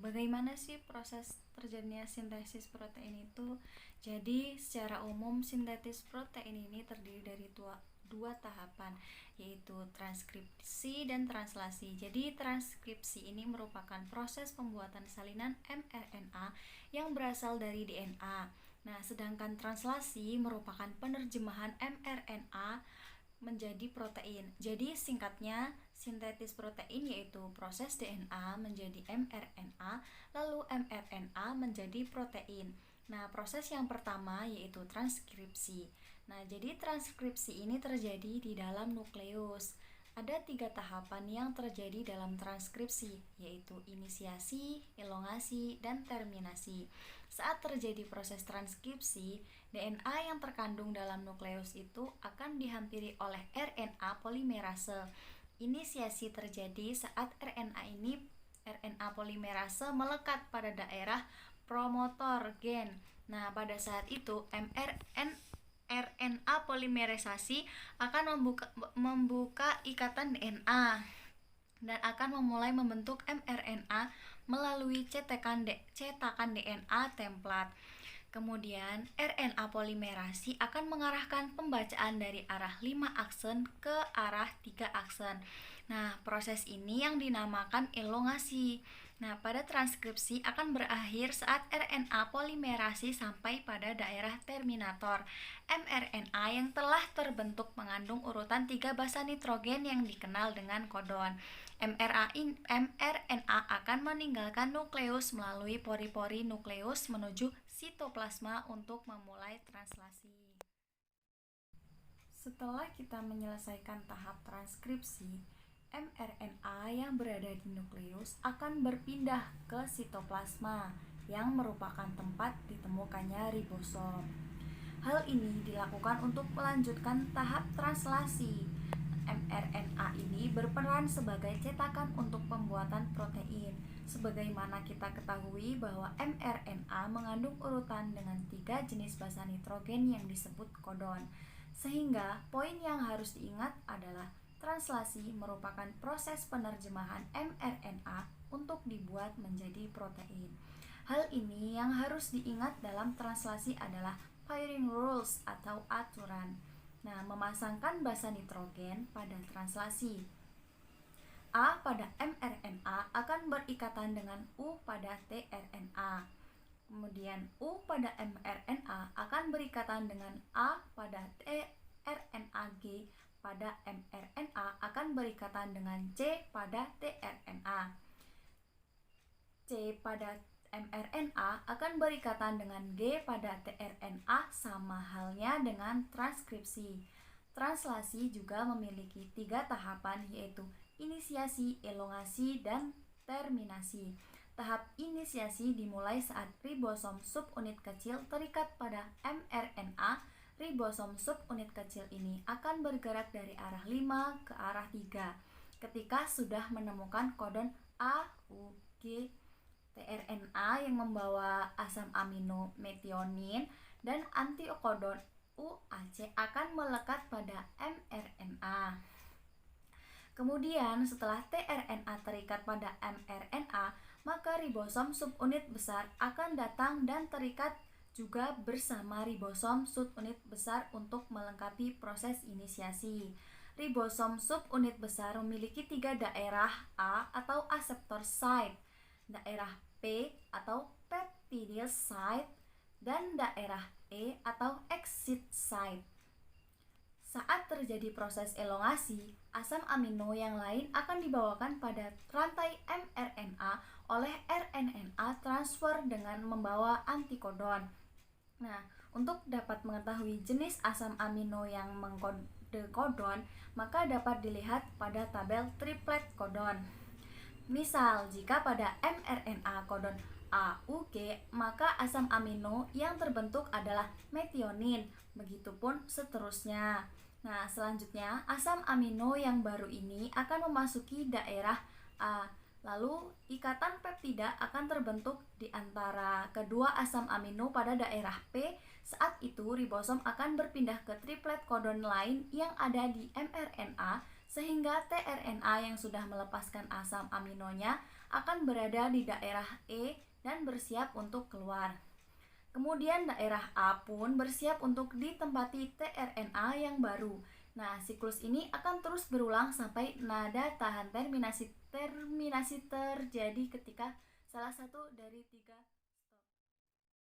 Bagaimana sih proses terjadinya sintesis protein itu? Jadi, secara umum sintetis protein ini terdiri dari dua tahapan, yaitu transkripsi dan translasi. Jadi, transkripsi ini merupakan proses pembuatan salinan mRNA yang berasal dari DNA. Nah, sedangkan translasi merupakan penerjemahan mRNA menjadi protein. Jadi singkatnya, sintetis protein yaitu proses DNA menjadi mRNA, lalu mRNA menjadi protein. Nah, proses yang pertama yaitu transkripsi. Nah, jadi transkripsi ini terjadi di dalam nukleus. Ada 3 tahapan yang terjadi dalam transkripsi, yaitu inisiasi, elongasi, dan terminasi. Saat terjadi proses transkripsi, DNA yang terkandung dalam nukleus itu akan dihampiri oleh RNA polimerase. Inisiasi terjadi saat RNA polimerase melekat pada daerah promotor gen. Nah, pada saat itu RNA polimerisasi akan membuka ikatan DNA dan akan memulai membentuk mRNA melalui cetakan DNA template. Kemudian RNA polimerasi akan mengarahkan pembacaan dari arah 5 aksen ke arah 3 aksen. Nah, proses ini yang dinamakan elongasi. Nah, pada transkripsi akan berakhir saat RNA polimerasi sampai pada daerah terminator. mRNA yang telah terbentuk mengandung urutan 3 basa nitrogen yang dikenal dengan kodon. mRNA akan meninggalkan nukleus melalui pori-pori nukleus menuju sitoplasma untuk memulai translasi. Setelah kita menyelesaikan tahap transkripsi, mRNA yang berada di nukleus akan berpindah ke sitoplasma yang merupakan tempat ditemukannya ribosom. Hal ini dilakukan untuk melanjutkan tahap translasi. mRNA ini berperan sebagai cetakan untuk pembuatan protein. Sebagaimana kita ketahui bahwa mRNA mengandung urutan dengan 3 jenis basa nitrogen yang disebut kodon. Sehingga poin yang harus diingat adalah translasi merupakan proses penerjemahan mRNA untuk dibuat menjadi protein. Hal ini yang harus diingat dalam translasi adalah pairing rules atau aturan. Nah, memasangkan basa nitrogen pada translasi. A pada mRNA akan berikatan dengan U pada tRNA. Kemudian U pada mRNA akan berikatan dengan A pada tRNA-G pada mRNA akan berikatan dengan C pada tRNA. C pada mRNA akan berikatan dengan G pada tRNA, sama halnya dengan transkripsi. Translasi juga memiliki 3 tahapan, yaitu inisiasi, elongasi, dan terminasi. Tahap inisiasi dimulai saat ribosom subunit kecil terikat pada mRNA. Ribosom subunit kecil ini akan bergerak dari arah 5 ke arah 3 ketika sudah menemukan kodon A, U, G, tRNA yang membawa asam amino metionin dan antikodon UAC akan melekat pada mRNA. Kemudian setelah tRNA terikat pada mRNA, maka ribosom subunit besar akan datang dan terikat juga bersama ribosom subunit besar untuk melengkapi proses inisiasi. Ribosom subunit besar memiliki 3 daerah A atau aseptor site, daerah P atau peptidyl site, dan daerah E atau exit site. Saat terjadi proses elongasi, asam amino yang lain akan dibawakan pada rantai mRNA oleh RNA transfer dengan membawa antikodon. Nah, untuk dapat mengetahui jenis asam amino yang mengkode kodon, maka dapat dilihat pada tabel triplet kodon. Misal, jika pada mRNA kodon AUG, maka asam amino yang terbentuk adalah metionin, begitupun seterusnya. Nah, selanjutnya asam amino yang baru ini akan memasuki daerah A. Lalu, ikatan peptida akan terbentuk di antara kedua asam amino pada daerah P. Saat itu, ribosom akan berpindah ke triplet kodon lain yang ada di mRNA, sehingga tRNA yang sudah melepaskan asam aminonya akan berada di daerah E dan bersiap untuk keluar. Kemudian daerah A pun bersiap untuk ditempati tRNA yang baru. Nah, siklus ini akan terus berulang sampai nada tahan terminasi terjadi ketika salah satu dari tiga